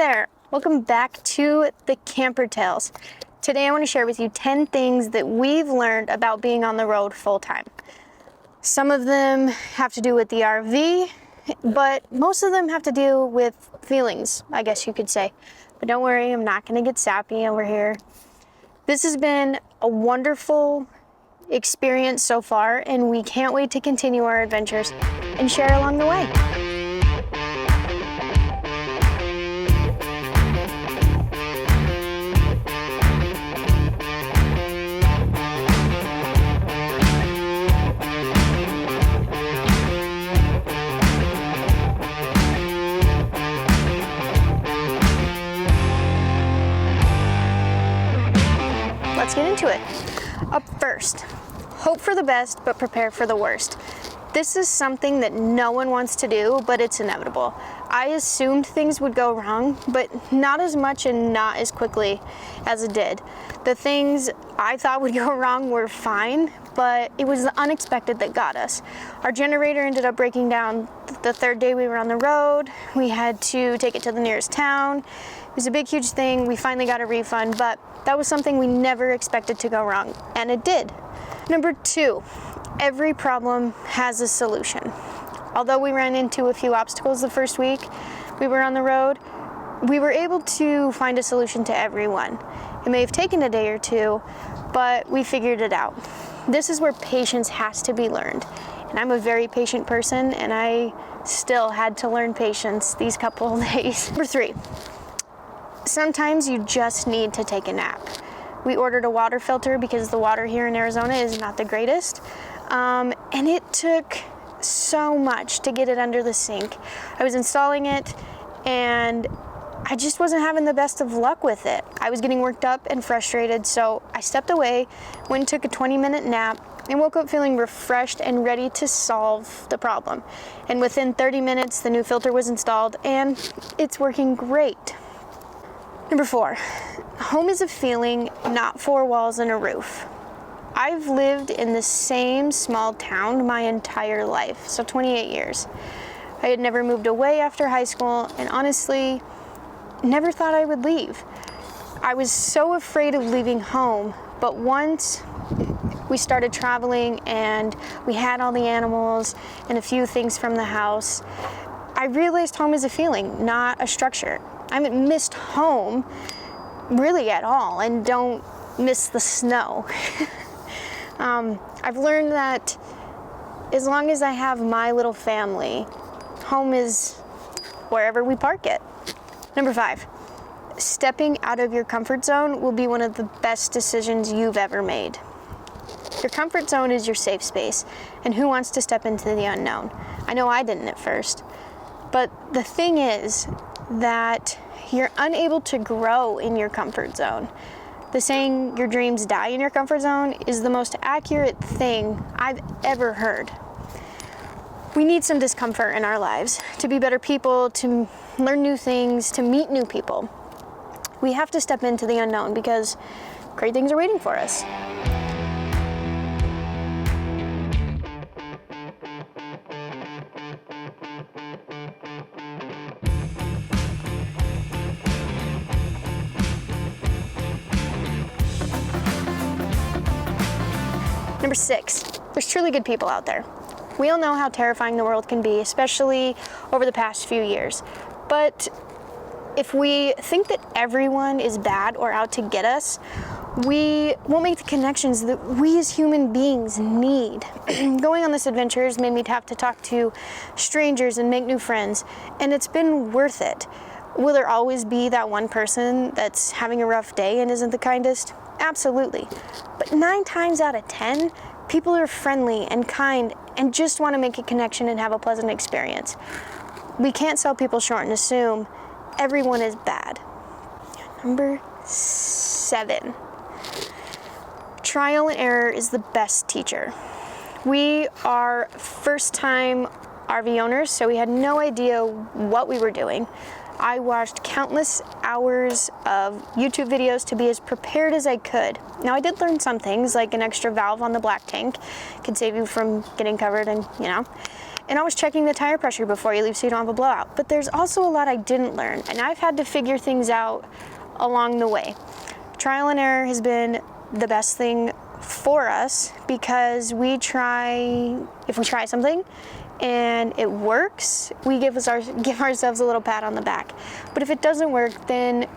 there, welcome back to the Camper Tales. Today I want to share with you 10 things that we've learned about being on the road full-time. Some of them have to do with the RV, but most of them have to do with feelings, I guess you could say. But don't worry, I'm not going to get sappy over here. This has been a wonderful experience so far, and we can't wait to continue our adventures and share along the way. Let's get into it. Up first, hope for the best, but prepare for the worst. This is something that no one wants to do, but it's inevitable. I assumed things would go wrong, but not as much and not as quickly as it did. The things I thought would go wrong were fine, but it was the unexpected that got us. Our generator ended up breaking down the third day we were on the road. We had to take it to the nearest town. It was a big, huge thing. We finally got a refund, but that was something we never expected to go wrong, and it did. Number 2, every problem has a solution. Although we ran into a few obstacles the first week we were on the road, we were able to find a solution to every one. It may have taken a day or two, but we figured it out. This is where patience has to be learned. And I'm a very patient person, and I still had to learn patience these couple of days. Number 3, sometimes you just need to take a nap. We ordered a water filter because the water here in Arizona is not the greatest. And it took so much to get it under the sink. I was installing it and I just wasn't having the best of luck with it. I was getting worked up and frustrated, so I stepped away, went and took a 20-minute nap, and woke up feeling refreshed and ready to solve the problem. And within 30 minutes, the new filter was installed and it's working great. Number 4, home is a feeling, not 4 walls and a roof. I've lived in the same small town my entire life, so 28 years. I had never moved away after high school and honestly, never thought I would leave. I was so afraid of leaving home, but once we started traveling and we had all the animals and a few things from the house, I realized home is a feeling, not a structure. I haven't missed home really at all, and don't miss the snow. I've learned that as long as I have my little family, home is wherever we park it. Number 5, stepping out of your comfort zone will be one of the best decisions you've ever made. Your comfort zone is your safe space, and who wants to step into the unknown? I know I didn't at first, but the thing is that you're unable to grow in your comfort zone. The saying, your dreams die in your comfort zone, is the most accurate thing I've ever heard. We need some discomfort in our lives to be better people, to learn new things, to meet new people. We have to step into the unknown because great things are waiting for us. Number 6, there's truly good people out there. We all know how terrifying the world can be, especially over the past few years. But if we think that everyone is bad or out to get us, we won't make the connections that we as human beings need. Going on this adventure has made me have to talk to strangers and make new friends, and it's been worth it. Will there always be that one person that's having a rough day and isn't the kindest? Absolutely. But 9 times out of 10, people are friendly and kind and just want to make a connection and have a pleasant experience. We can't sell people short and assume everyone is bad. Number 7, trial and error is the best teacher. We are first-time RV owners, so we had no idea what we were doing. I watched countless hours of YouTube videos to be as prepared as I could. Now, I did learn some things, like an extra valve on the black tank could save you from getting covered and, And always checking the tire pressure before you leave so you don't have a blowout. But there's also a lot I didn't learn, and I've had to figure things out along the way. Trial and error has been the best thing for us because if we try something and it works, we give ourselves a little pat on the back. But if it doesn't work, then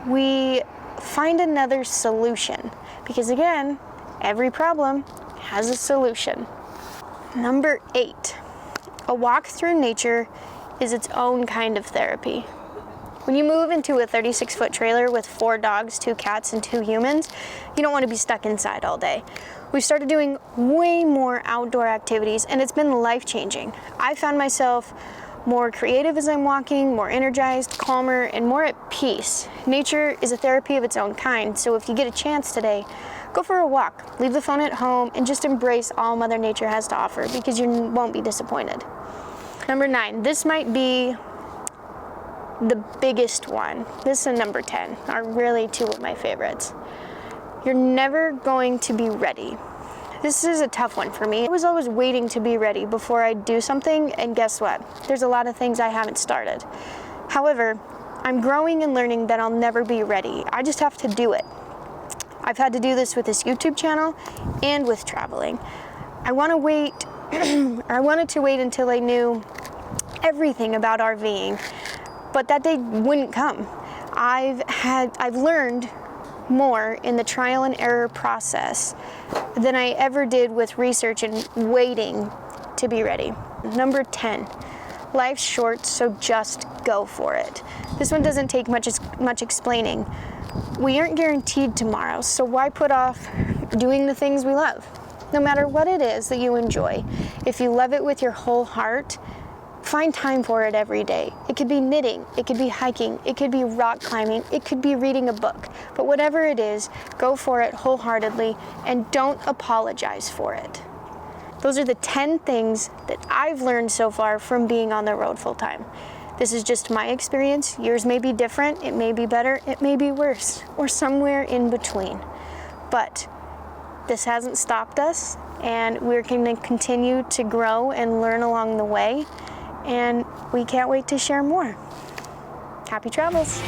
we find another solution, because again, every problem has a solution. Number 8, a walk through nature is its own kind of therapy. When you move into a 36-foot trailer with 4 dogs, 2 cats, and 2 humans, you don't want to be stuck inside all day. We've started doing way more outdoor activities, and it's been life-changing. I found myself more creative as I'm walking, more energized, calmer, and more at peace. Nature is a therapy of its own kind, so if you get a chance today, go for a walk, leave the phone at home, and just embrace all Mother Nature has to offer, because you won't be disappointed. Number 9, this might be the biggest one. This and number 10 are really 2 of my favorites. You're never going to be ready. This is a tough one for me. I was always waiting to be ready before I'd do something, and guess what? There's a lot of things I haven't started. However, I'm growing and learning that I'll never be ready. I just have to do it. I've had to do this with this YouTube channel and with traveling. I wanted to wait until I knew everything about RVing, but that day wouldn't come. I've learned more in the trial and error process than I ever did with research and waiting to be ready. Number 10, life's short, so just go for it. This one doesn't take much explaining. We aren't guaranteed tomorrow, so why put off doing the things we love? No matter what it is that you enjoy, if you love it with your whole heart, find time for it every day. It could be knitting, it could be hiking, it could be rock climbing, it could be reading a book. But whatever it is, go for it wholeheartedly and don't apologize for it. Those are the 10 things that I've learned so far from being on the road full time. This is just my experience. Yours may be different, it may be better, it may be worse, or somewhere in between. But this hasn't stopped us, and we're going to continue to grow and learn along the way. And we can't wait to share more. Happy travels.